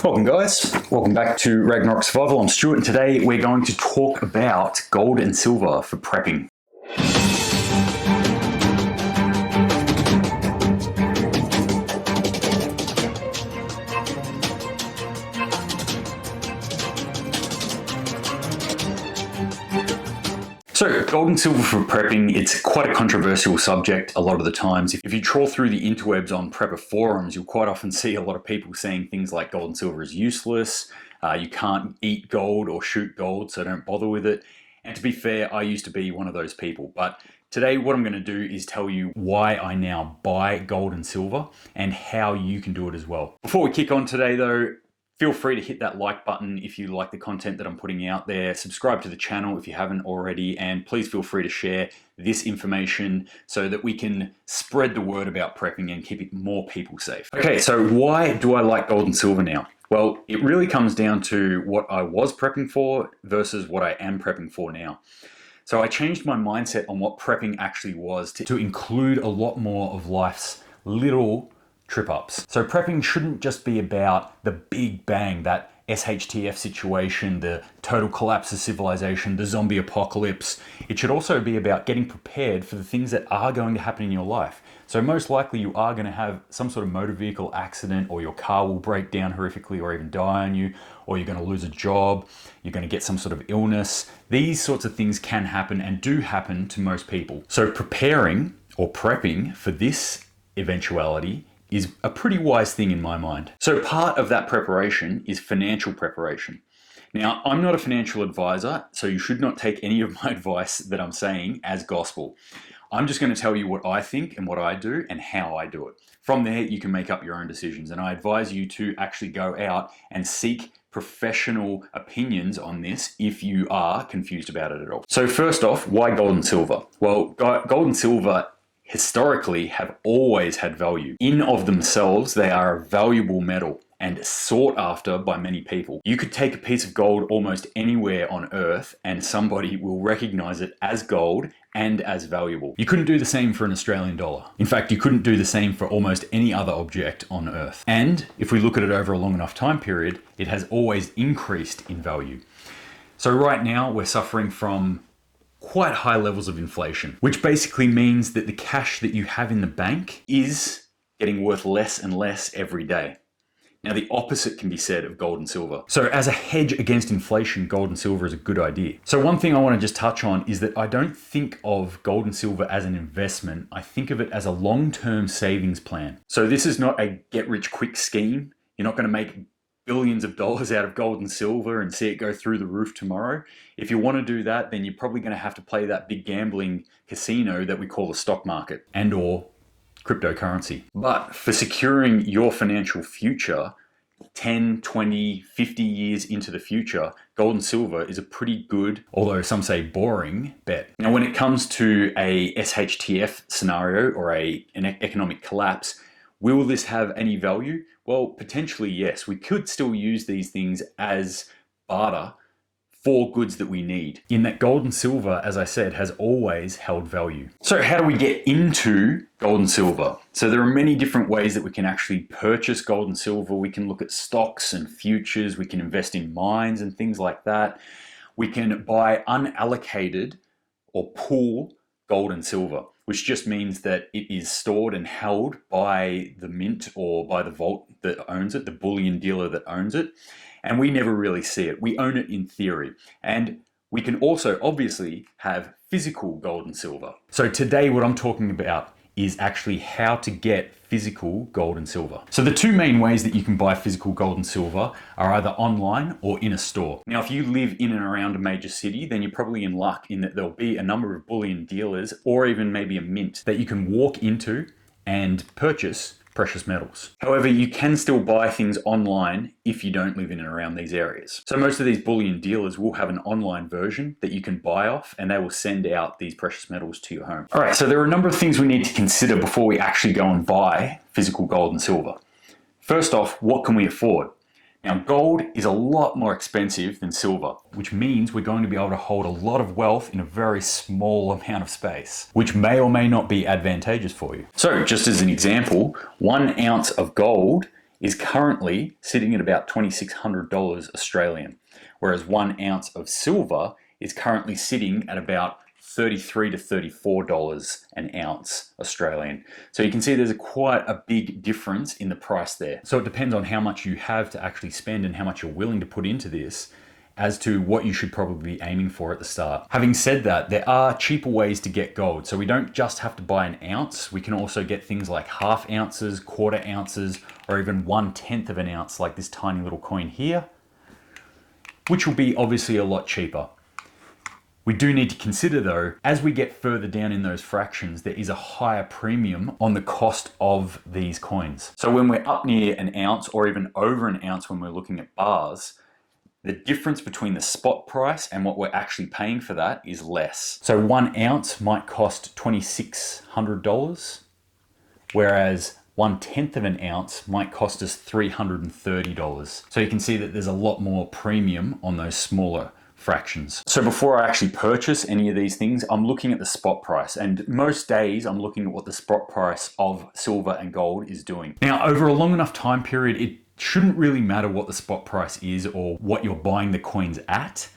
Welcome guys, welcome back to Ragnarok Survival. I'm Stuart and today we're going to talk about gold and silver for prepping. So gold and silver for prepping, it's quite a controversial subject a lot of the times. If you trawl through the interwebs on prepper forums, you'll quite often see a lot of people saying things like gold and silver is useless, you can't eat gold or shoot gold, so don't bother with it. And to be fair, I used to be one of those people. But today what I'm going to do is tell you why I now buy gold and silver and how you can do it as well. Before we kick on today though, feel free to hit that like button if you like the content that I'm putting out there. Subscribe to the channel if you haven't already, and please feel free to share this information so that we can spread the word about prepping and keep more people safe. Okay, so why do I like gold and silver now? Well, it really comes down to what I was prepping for versus what I am prepping for now. So I changed my mindset on what prepping actually was to include a lot more of life's little trip-ups. So prepping shouldn't just be about the big bang, that SHTF situation, the total collapse of civilization, the zombie apocalypse. It should also be about getting prepared for the things that are going to happen in your life. So most likely you are going to have some sort of motor vehicle accident, or your car will break down horrifically or even die on you, or you're going to lose a job, you're going to get some sort of illness. These sorts of things can happen and do happen to most people. So preparing or prepping for this eventuality is a pretty wise thing in my mind. So part of that preparation is financial preparation. Now, I'm not a financial advisor, so you should not take any of my advice that I'm saying as gospel. I'm just going to tell you what I think and what I do and how I do it. From there, you can make up your own decisions, and I advise you to actually go out and seek professional opinions on this if you are confused about it at all. So first off, why gold and silver? Well, gold and silver historically have always had value. In of themselves, they are a valuable metal and sought after by many people. You could take a piece of gold almost anywhere on earth and somebody will recognize it as gold and as valuable. You couldn't do the same for an Australian dollar. In fact, you couldn't do the same for almost any other object on earth. And if we look at it over a long enough time period, it has always increased in value. So right now we're suffering from quite high levels of inflation, which basically means that the cash that you have in the bank is getting worth less and less every day. Now, the opposite can be said of gold and silver. So as a hedge against inflation, gold and silver is a good idea. So one thing I want to just touch on is that I don't think of gold and silver as an investment. I think of it as a long-term savings plan. So this is not a get-rich-quick scheme. You're not going to make billions of dollars out of gold and silver and see it go through the roof tomorrow. If you want to do that, then you're probably going to have to play that big gambling casino that we call the stock market and or cryptocurrency. But for securing your financial future, 10, 20, 50 years into the future, gold and silver is a pretty good, although some say boring, bet. Now, when it comes to a SHTF scenario or an economic collapse, will this have any value? Well, potentially yes. We could still use these things as barter for goods that we need. In that gold and silver, as I said, has always held value. So how do we get into gold and silver? So there are many different ways that we can actually purchase gold and silver. We can look at stocks and futures. We can invest in mines and things like that. We can buy unallocated or pool gold and silver, which just means that it is stored and held by the mint or by the vault that owns it, the bullion dealer that owns it, and we never really see it. We own it in theory. And we can also obviously have physical gold and silver. So today what I'm talking about is actually how to get physical gold and silver. So the two main ways that you can buy physical gold and silver are either online or in a store. Now, if you live in and around a major city, then you're probably in luck in that there'll be a number of bullion dealers or even maybe a mint that you can walk into and purchase precious metals. However, you can still buy things online if you don't live in and around these areas. So most of these bullion dealers will have an online version that you can buy off, and they will send out these precious metals to your home. All right, so there are a number of things we need to consider before we actually go and buy physical gold and silver. First off, what can we afford? Now, gold is a lot more expensive than silver, which means we're going to be able to hold a lot of wealth in a very small amount of space, which may or may not be advantageous for you. So just as an example, 1 ounce of gold is currently sitting at about $2,600 Australian, whereas 1 ounce of silver is currently sitting at about $33 to $34 an ounce Australian. So you can see there's quite a big difference in the price there. So it depends on how much you have to actually spend and how much you're willing to put into this as to what you should probably be aiming for at the start. Having said that, there are cheaper ways to get gold. So we don't just have to buy an ounce. We can also get things like half ounces, quarter ounces, or even 1/10 of an ounce, like this tiny little coin here, which will be obviously a lot cheaper. We do need to consider though, as we get further down in those fractions, there is a higher premium on the cost of these coins. So when we're up near an ounce or even over an ounce when we're looking at bars, the difference between the spot price and what we're actually paying for that is less. So 1 ounce might cost $2,600, whereas 1/10 of an ounce might cost us $330. So you can see that there's a lot more premium on those smaller fractions. So before I actually purchase any of these things, I'm looking at the spot price, and most days I'm looking at what the spot price of silver and gold is doing. Now, over a long enough time period, it shouldn't really matter what the spot price is or what you're buying the coins at,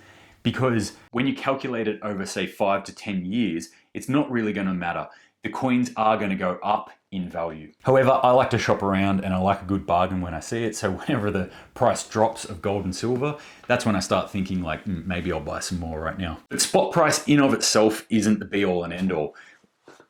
because when you calculate it over, say, 5 to 10 years, it's not really going to matter. The coins are going to go up in value. However, I like to shop around and I like a good bargain when I see it. So whenever the price drops of gold and silver, that's when I start thinking like, maybe I'll buy some more right now. But spot price in of itself isn't the be all and end all.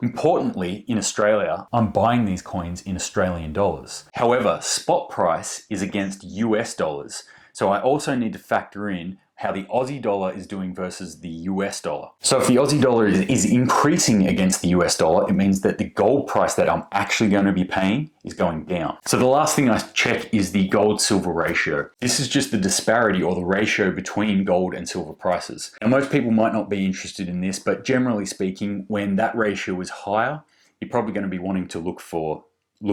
Importantly, in Australia, I'm buying these coins in Australian dollars. However, spot price is against US dollars. So I also need to factor in how the Aussie dollar is doing versus the US dollar. So if the Aussie dollar is increasing against the US dollar, it means that the gold price that I'm actually going to be paying is going down. So the last thing I check is the gold-silver ratio. This is just the disparity or the ratio between gold and silver prices. Now, most people might not be interested in this, but generally speaking, when that ratio is higher, you're probably going to be wanting to look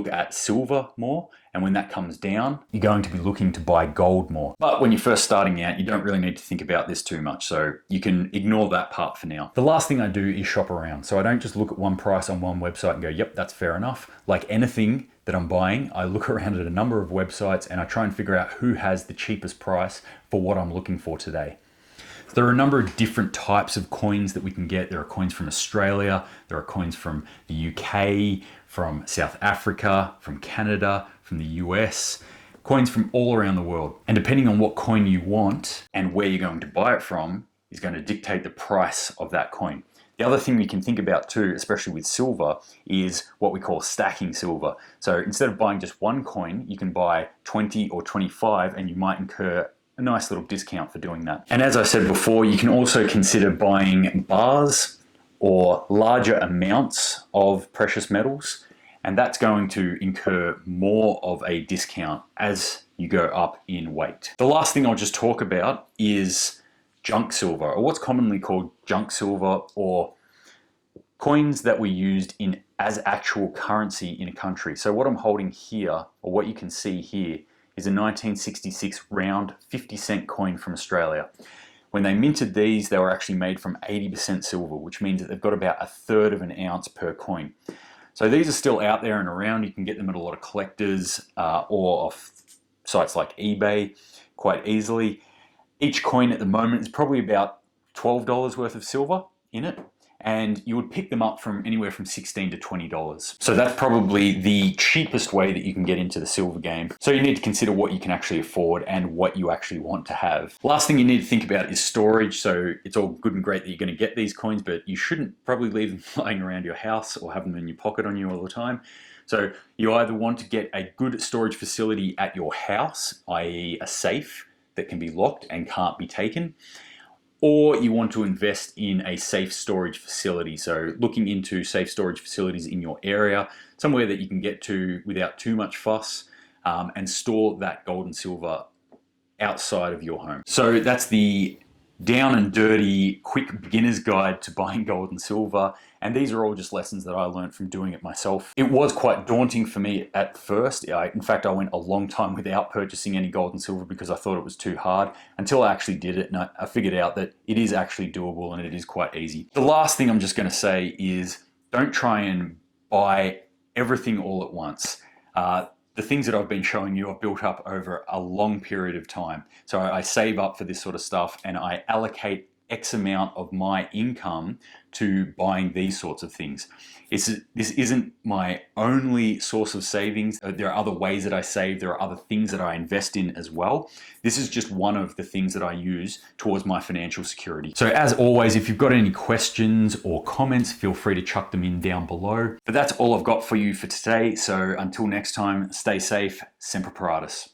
at silver more, and when that comes down, you're going to be looking to buy gold more. But when you're first starting out, you don't really need to think about this too much, so you can ignore that part for now. The last thing I do is shop around. So I don't just look at one price on one website and go, yep, that's fair enough. Like anything that I'm buying, I look around at a number of websites and I try and figure out who has the cheapest price for what I'm looking for today. So there are a number of different types of coins that we can get. There are coins from Australia, there are coins from the UK, from South Africa, from Canada, from the US, coins from all around the world. And depending on what coin you want and where you're going to buy it from is going to dictate the price of that coin. The other thing we can think about too, especially with silver, is what we call stacking silver. So instead of buying just one coin, you can buy 20 or 25 and you might incur a nice little discount for doing that. And as I said before, you can also consider buying bars or larger amounts of precious metals, and that's going to incur more of a discount as you go up in weight. The last thing I'll just talk about is junk silver, or what's commonly called junk silver, or coins that were used as actual currency in a country. So what I'm holding here, or what you can see here, is a 1966 round 50-cent coin from Australia. When they minted these, they were actually made from 80% silver, which means that they've got about 1/3 of an ounce per coin. So these are still out there and around. You can get them at a lot of collectors or off sites like eBay quite easily. Each coin at the moment is probably about $12 worth of silver in it, and you would pick them up from anywhere from $16 to $20. So that's probably the cheapest way that you can get into the silver game. So you need to consider what you can actually afford and what you actually want to have. Last thing you need to think about is storage. So it's all good and great that you're going to get these coins, but you shouldn't probably leave them lying around your house or have them in your pocket on you all the time. So you either want to get a good storage facility at your house, i.e. a safe that can be locked and can't be taken, or you want to invest in a safe storage facility. So looking into safe storage facilities in your area, somewhere that you can get to without too much fuss, and store that gold and silver outside of your home. So that's the down and dirty, quick beginner's guide to buying gold and silver. And these are all just lessons that I learned from doing it myself. It was quite daunting for me at first. In fact, I went a long time without purchasing any gold and silver because I thought it was too hard, until I actually did it and I figured out that it is actually doable and it is quite easy. The last thing I'm just going to say is don't try and buy everything all at once. The things that I've been showing you I've built up over a long period of time. So I save up for this sort of stuff and I allocate X amount of my income to buying these sorts of things. This isn't my only source of savings. There are other ways that I save. There are other things that I invest in as well. This is just one of the things that I use towards my financial security. So as always, if you've got any questions or comments, feel free to chuck them in down below. But that's all I've got for you for today. So until next time, stay safe, Semper Paratus.